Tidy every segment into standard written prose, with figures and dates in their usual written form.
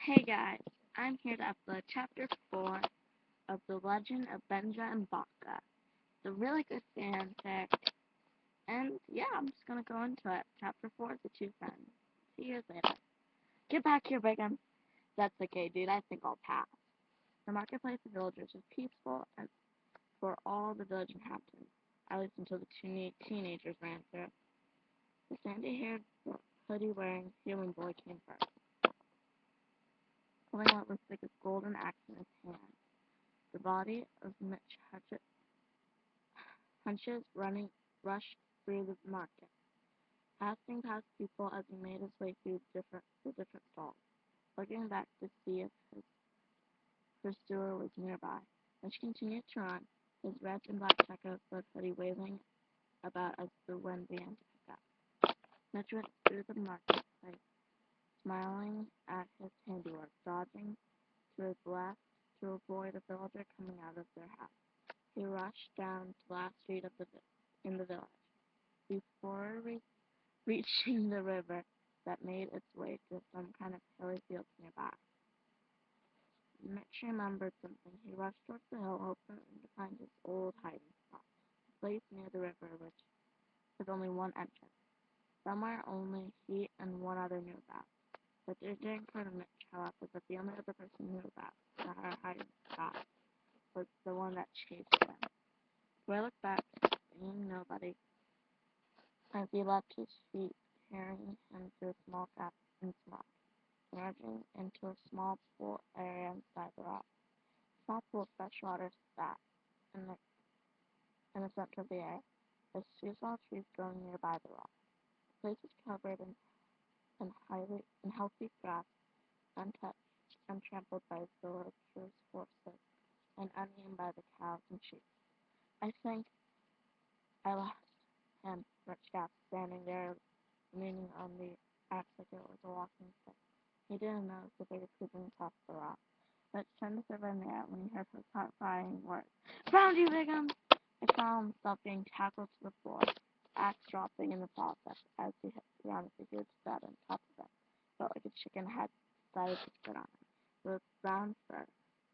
Hey guys, I'm here to upload chapter 4 of the legend of Benja and Bacca. It's a really good fanfic, and yeah, I'm just gonna go into it. Chapter 4, The Two Friends. 2 years later. Get back here, Bigham! That's okay, dude, I think I'll pass. The marketplace of villagers was peaceful and for all the village inhabitants, at least until the two teenagers ran through. The sandy-haired, hoodie-wearing human boy came first, holding what looked like a golden axe in his hand. The body of Mitch Hunches rushed through the market, passing past people as he made his way through the different stalls, looking back to see if his pursuer was nearby. Mitch continued to run, his red and black checkout hoodie waving about as the wind began to pick up. Mitch went through the marketplace, smiling at his handiwork, dodging to his left to avoid a villager coming out of their house. He rushed down to the last street in the village, before reaching the river that made its way to some kind of hilly fields nearby. Mitch remembered something. He rushed towards the hill, hoping to find his old hiding spot, a place near the river which has only one entrance, somewhere only he and one other knew about. But it didn't occur to Mitch, however, that the only other person knew about her hiding spot was the one that chased him. So I looked back, seeing nobody, as he leapt to his feet, carrying him through a small gap in smoke, emerging into a small pool area inside the rock. A small pool of fresh water sat in the center of the air, with two small trees growing nearby the rock. The place was covered in healthy grass, untouched, untrampled by villagers' horses, and uneaten by the cows and sheep. I think I lost him, Rich gasped, standing there leaning on the axe like it was a walking stick. He didn't notice the bigger creeping across the rock. Rich turned to survey in the air when he heard her crying words. Found you, Bigham! He found himself being tackled to the floor, the axe dropping in the process as he hit the ground with a huge stud on top of it. Felt like a chicken had decided to spit on him. With brown fur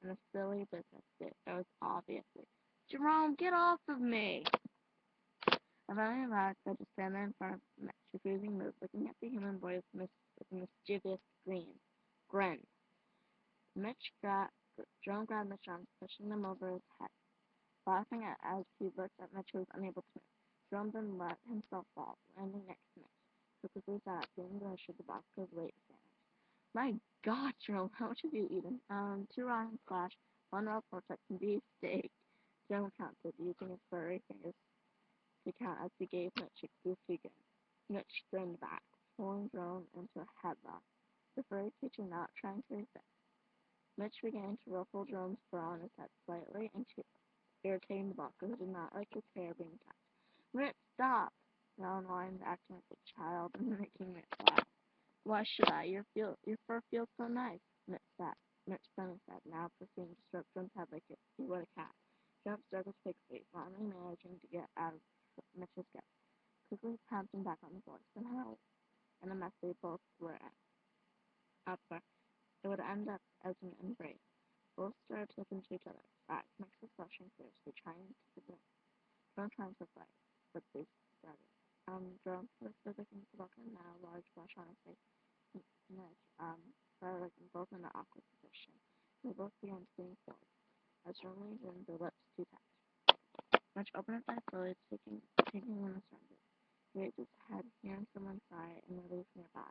and a silly business suit, it was obviously, Jerome, get off of me! Eventually relaxed, I just stand there in front of Mitch, refusing to move, looking at the human boy with a mischievous grin. Jerome grabbed Mitch's arms, pushing them over his head, laughing as he looked at Mitch, who was unable to move. Jerome then let himself fall, landing next to Mitch, who quickly sat up, feeling the rush of the Bosco's late sandwich. My God, Jerome, how much have you eaten? 2 rotten splash, 1 raw pork chop, and beef steak. Jerome counted, using his furry fingers to count as he gave Mitch a goofy grin. Mitch grinned back, pulling Jerome into a headlock, the furry creature not trying to resist. Mitch began to ruffle Jerome's fur on his head slightly and irritating the Bronco, who did not like his hair being touched. Mitch, stop! Jerome whined, acting like a child and making Mitch laugh. Why should I? Your fur feels so nice, Mitch said. Mitch finally said, now proceeding to stroke Jerome's head like he would a cat. Jerome struggled to take free, finally managing to get out of Mitch's grip, quickly pouncing back on the floor. Somehow, in a mess they both were up for, it would end up as an embrace. Both started to look into each other's eyes, Mitch was blushing fiercely, trying to prevent Jerome trying to fight, but they started. Jerome was looking to look and now, large blush on his face. Mitch, started looking both in an awkward position. They both began to lean forward. As Jerome leaned in, their lips too touched. Mitch opened his eyes slowly, taking in the surroundings. He raised his head, hearing someone sigh in relief nearby,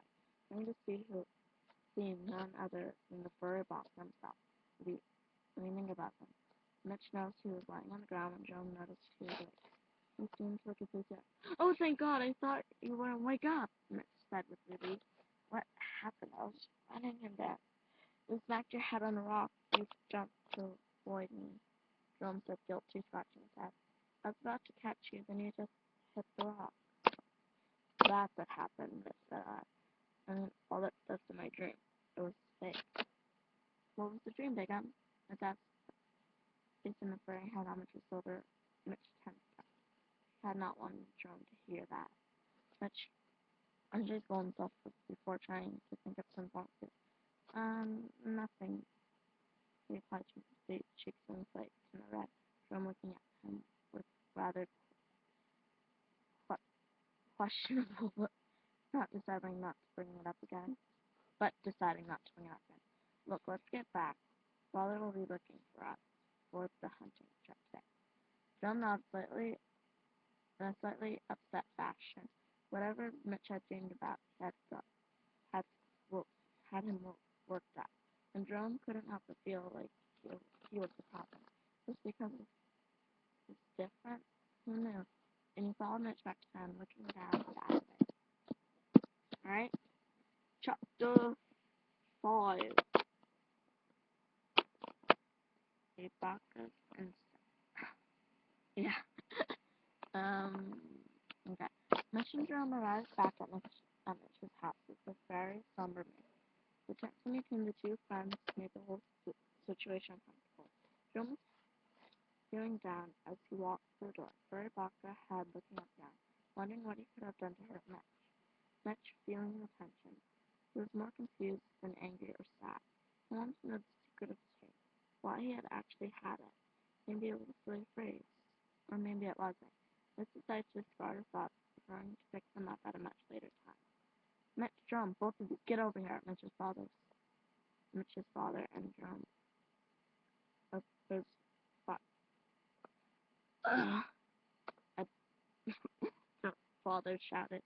only to see none other than the furry boxer himself, leaning above him. Mitch noticed he was lying on the ground when Jerome noticed he was awake. He seemed to look at his ear. Oh, thank God, I thought you wouldn't wake up, Mitch said with relief. What happened? I was running him down. You smacked your head on the rock. You jumped to avoid me, Jerome said, guiltily scratching his head. I was about to catch you, then you just hit the rock. That's what happened, Mitch said. And all that stuff's in my dream. It was fake. What was the dream, Bigham? Mitch asked, facing the furry head on Mitch's shoulder. Mitch tensed up. He had not wanted Jerome to hear that. Mitch unshakable himself before trying to think of some form of Nothing, he replied, his cheeks inflated and red, from looking at him with rather questionable look, not deciding not to bring it up again, but deciding not to bring it up again. Look, let's get back. Father will be looking for us for the hunting trip today. Drum nodded slightly in a slightly upset fashion. Whatever Mitch had dreamed about had, had him worked up, and Jerome couldn't help but feel like he was the problem. Just because it's different? Who knew? And he followed Mitch back to town, looking down at it. Alright? Chapter 5. A bacca and yeah. Okay. Mitch and Jerome arrived back at Mitch's house with a very somber mood. The tension between the two friends made the whole situation uncomfortable. Jerome was feeling down as he walked through the door. Very Bacca had looking up now, wondering what he could have done to hurt Mitch. Mitch, feeling the tension, he was more confused than angry or sad. He wanted to know the secret of his dream, why he had actually had it. Maybe it was a silly phrase, or maybe it wasn't. Mitch decided to discard his thoughts, preferring to pick them up at a much later time. Mitch, Drum, both of you, get over here, Mitch's father and Drum, his fa- the father shouted.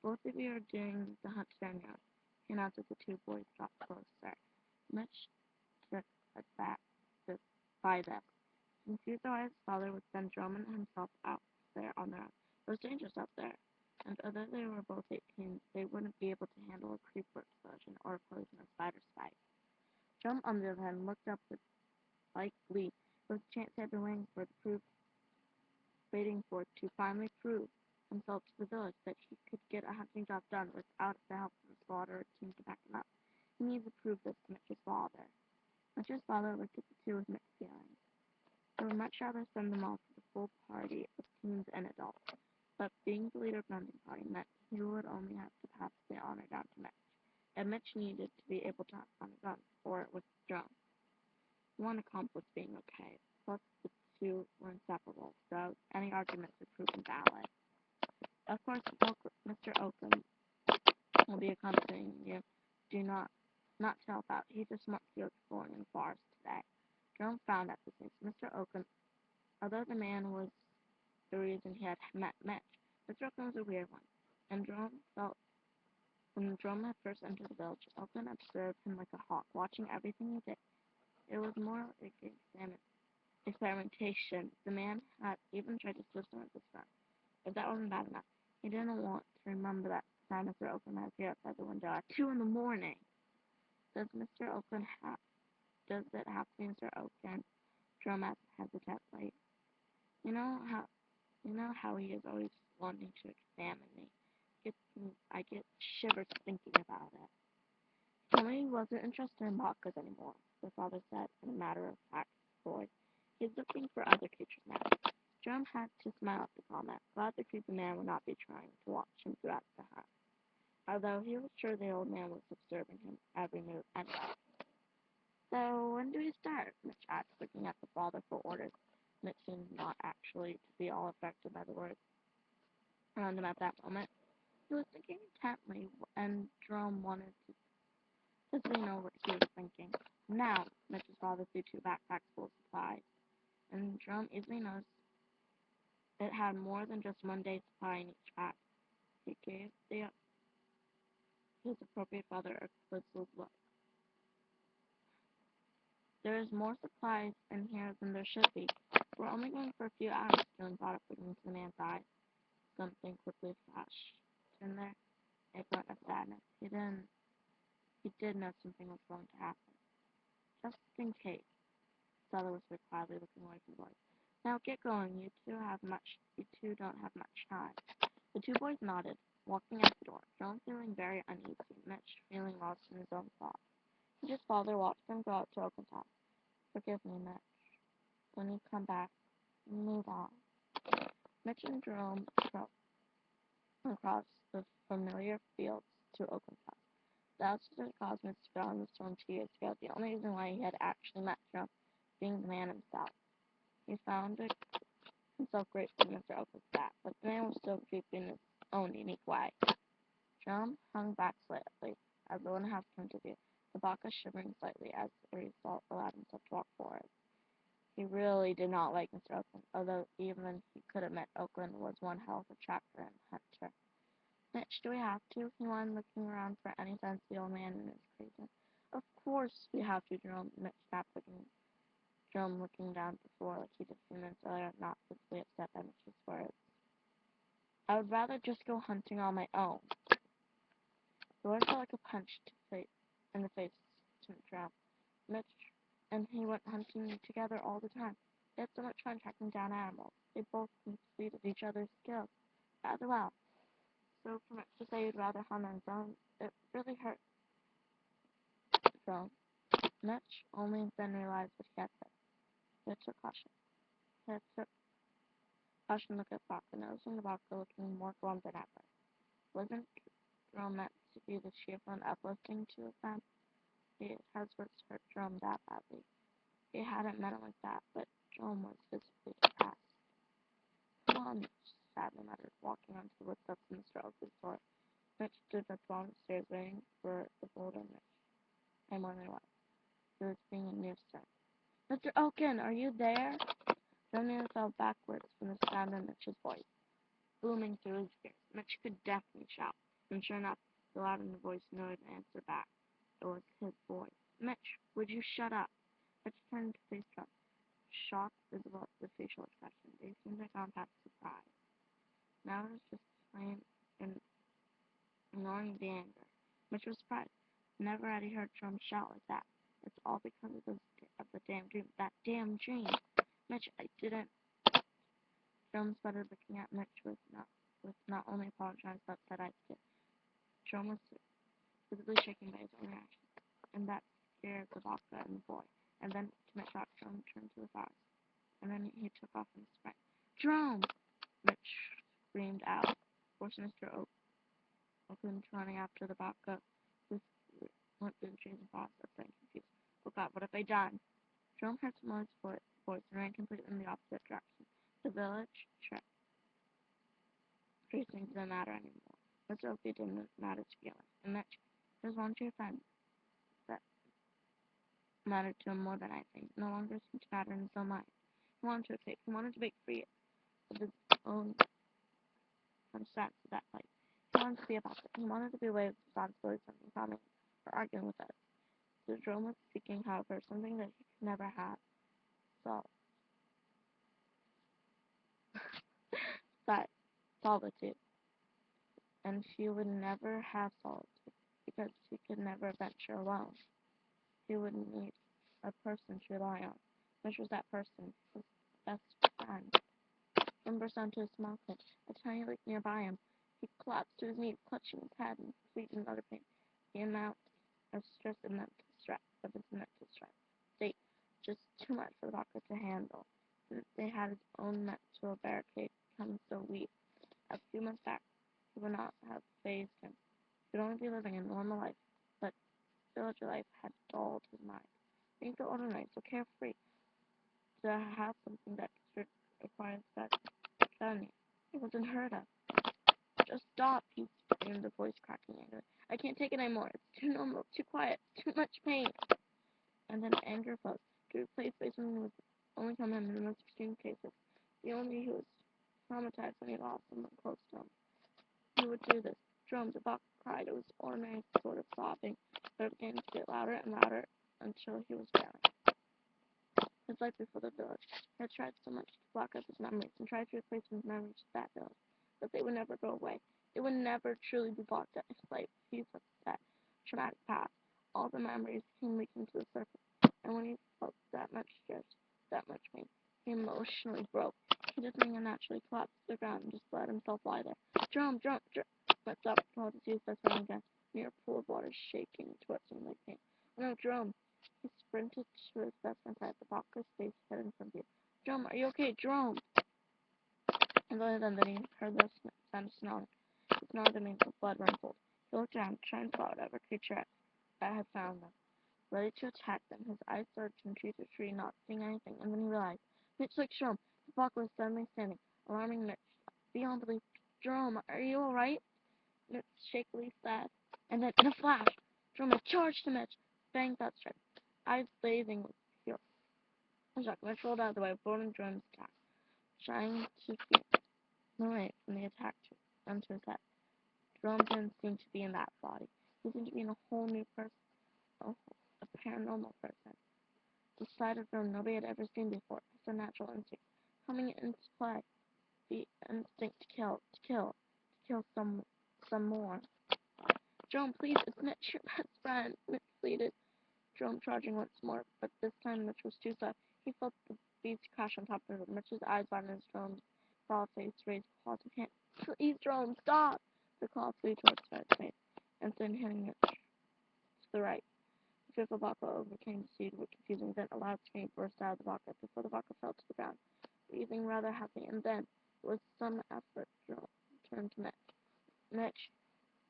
Both of you are doing the hunt down. He announced as the two boys got closer. Mitch took aback by this. Confused by his father would send Drummond himself out there on their own. It was dangerous out there, and although they were both 18, they wouldn't be able to handle a creeper explosion or a poisonous spider bite. Drum, on the other hand, looked up with like glee. It was a chance he had been waiting for to finally prove himself to the village that he could get a hunting job done without the help of a slaughter team to back him up. He needed to prove this to Mitch's father. Mitch's father looked at the two with mixed feelings. He would much rather send them off with a full party of teens and adults, but being the leader of the hunting party meant he would only have to pass the honor down to Mitch, and Mitch needed to be able to hunt on his own, or with Drum. One accomplice being okay, plus the two were inseparable, so any arguments would prove invalid. Of course, Mr. Oakham will be accompanying you. Do not to help out. He's a smart field exploring in the forest today. Jerome frowned at this news. Mr. Oakham, although the man was the reason he had met Mitch, Mr. Oakham was a weird one, and Jerome felt when Jerome had first entered the village, Oakham observed him like a hawk, watching everything he did. It was more like experimentation. The man had even tried to steal some of his friend. If that wasn't bad enough, he didn't want to remember that time Mr. Oakland had appeared outside the window at 2 in the morning. Does Mr. Oakland does it have to be Mr. Oakland? Drum asked hesitantly. You know how he is always wanting to examine me. I get shivers thinking about it. He told me he wasn't interested in Baccas anymore, the father said in a matter-of-fact voice. He's looking for other creatures now. Drum had to smile at the comment, glad the creepy man would not be trying to watch him throughout the hunt, although he was sure the old man was observing him every move anyway. So, when do we start? Mitch asked, looking at the father for orders. Mitch seemed not actually to be all affected by the words around him at that moment. He was thinking intently, and Jerome wanted to see know what he was thinking. Now, Mitch's father threw two backpacks full of supplies, and Jerome easily noticed it had more than just one day's supply in each pack. He gave his appropriate father a puzzled look. There is more supplies in here than there should be. We're only going for a few hours, Dylan thought up, looking into the man's eyes. Something quickly flashed in there, a glint of sadness. He did know something was going to happen. Just in case, Stella whispered quietly, looking away from the boys. Now get going, you two don't have much time. The two boys nodded, walking out the door, John feeling very uneasy, Mitch feeling lost in his own thoughts. His father watched them go out to open top. Forgive me, Mitch. When you come back, move on. Mitch and Jerome strolled across the familiar fields to Oaken's house. That's what caused Mitch to go on the storm 2 years ago. The only reason why he had actually met Trump, being the man himself. He found himself grateful for Mr. Oakland's back, but the man was still creepy in his own unique way. Drum hung back slightly as the one-half came to view, the bacca shivering slightly as a result allowed himself to walk forward. He really did not like Mr. Oakland, although even he could admit Oakland was one hell of a tracker and hunter. Mitch, do we have to? He whined, looking around for any sense of the old man in his craziness. Of course we have to, Jerome. Mitch snapped, Jerome looking down at the floor like he did a few minutes earlier, not visibly upset by Mitch's words. I would rather just go hunting on my own. The word felt like a punch in the face to Jerome. Mitch and he went hunting together all the time. They had so much fun tracking down animals. They both completed each other's skills rather well. So for Mitch to say he'd rather hunt on his own, it really hurt Jerome. Mitch only then realized what he had said. He took caution. He took caution look at Bacca, noticing the Bacca looking more glum than ever. Wasn't Jerome meant to be the cheerful and uplifting to them? His words hurt Jerome that badly. He hadn't meant it like that, but Jerome was physically depressed. Come on, Mitch, sadly muttered, walking onto the woodsteps in Mr. Oakley's door. Mitch stood at the bottom of the stairs waiting for the bolder Mitch. And when there was, he was being a nuisance. Mr. Oaken, are you there? Jerome nearly fell backwards from the sound of Mitch's voice, booming through his ears. Mitch could deafeningly shout, and sure enough, the loud in the voice noted an answer back. It was his voice. Mitch, would you shut up? Mitch turned to face Trump, shock visible at the facial expression. They seemed to have gone past surprise. Now it was just plain and ignoring the anger. Mitch was surprised. Never had he heard Trump shout like that. It's all because of the damn dream. That damn dream. Mitch, I didn't. Trump sputtered, looking at Mitch with not only apologized but upset eyes too. Trump was visibly shaken by his own reaction, and that scared the vodka and the boy. And then, to Mitch shock, Trump turned to the fire. And then he took off in a sprint. Jerome! Mitch screamed out, forcing Mr. Oakland running after the vodka, who went through the trees and forests, upset and confused. Oh God, what have I done? Jerome heard someone's voice and ran completely in the opposite direction. The village precincts didn't matter anymore. Mr. Oakley didn't matter to begin with. And Mitch, his one true friend, that mattered to him more than anything, no longer seemed to matter in his own mind. He wanted to escape. He wanted to break free of his own sense of that place. He wanted to be about it. He wanted to be away with responsibility, something calming, or arguing with us. So Jerome was seeking, however, something that he could never have. But solitude. And he would never have solitude, because he could never venture alone. He would need a person to rely on. Mitch was that person, his best friend. Jim burst onto a small cliff, a tiny lake nearby him. He collapsed to his knees, clutching his head in complete and utter pain. The amount of his mental stress state, just too much for the doctor to handle. Since they had his own mental barricade become so weak, a few months back, he would not have phased him. He would only be living a normal life, but villager life had dulled his mind. Being so ordinary, so carefree, to have something that requires that done, it was unheard of. Just stop, he screamed, the voice cracking angrily. I can't take it anymore. It's too normal, too quiet, too much pain. And then anger flows, to replace by something that was only come him in the most extreme cases. The only he was traumatized when he lost someone close to him. He would do this. Drums, a buck cried. It was ordinary sort of sobbing, but it began to get louder and louder until he was wailing. His life before the village. He had tried so much to block up his memories and tried to replace his memories with that village, but they would never go away. They would never truly be blocked out. His life, he was that traumatic past. All the memories came leaking to the surface, and when he felt that much stress, that much pain, he emotionally broke. He just unnaturally collapsed to the ground and just let himself lie there. Drum! What's up? Called his youth best friend again, near a pool of water shaking to what seemed like pain. Oh no, Drum! He sprinted to his best friend's side, the Bacca's face hidden from view. Drum, are you okay? Drum! And then he heard the sound of snarling. He snarled and made the blood run cold. He looked around, trying to spot whatever creature that had found them, ready to attack them. His eyes searched from tree to tree, not seeing anything, and then he realized Mitch looked Jerome. The buckler was suddenly standing, alarming Mitch beyond belief. Jerome, are you all right? Mitch shakily said, and then in a flash, Jerome had charged to Mitch, bang that strike, eyes blazing with fury. Mitch rolled out of the way, avoiding Jerome's attack, trying to keep away from the attack onto his head. Jerome didn't seem to be in that body. He seemed to be in a whole new person, a paranormal person. The side of Jerome nobody had ever seen before. His unnatural instinct coming into play. The instinct to kill some more. Jerome, please, it's Mitch, your best friend. Mitch pleaded. Jerome charging once more, but this time Mitch was too slow. He felt the beast crash on top of him. Mitch's eyes widened as Jerome's bald face raised claws of hand. Please, Jerome, stop! The claw flew towards Fred's face, and then hitting Mitch to the right. The fearful Bacca overcame the speed with confusing, then a loud scream burst out of the Bacca before the Bacca fell to the ground, breathing rather heavily, and then, with some effort, Jerome turned to Mitch. Mitch,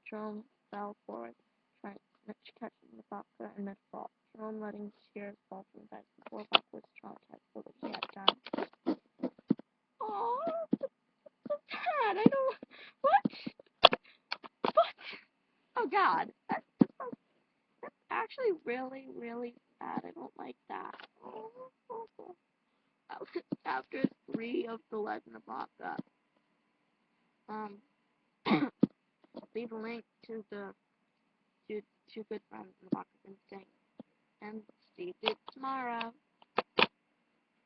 Jerome fell forward, trying Mitch catching the Bacca and Mitch fall. Jerome letting tears fall from his eyes before Bacca was traumatized for what he had done. Oh, so sad. I don't. What? What? Oh God. That's actually really, really sad. I don't like that. Oh. That was chapter 3 of The Legend of Bacca. Leave a link to the two good friends in the Bacca instinct. And see you tomorrow.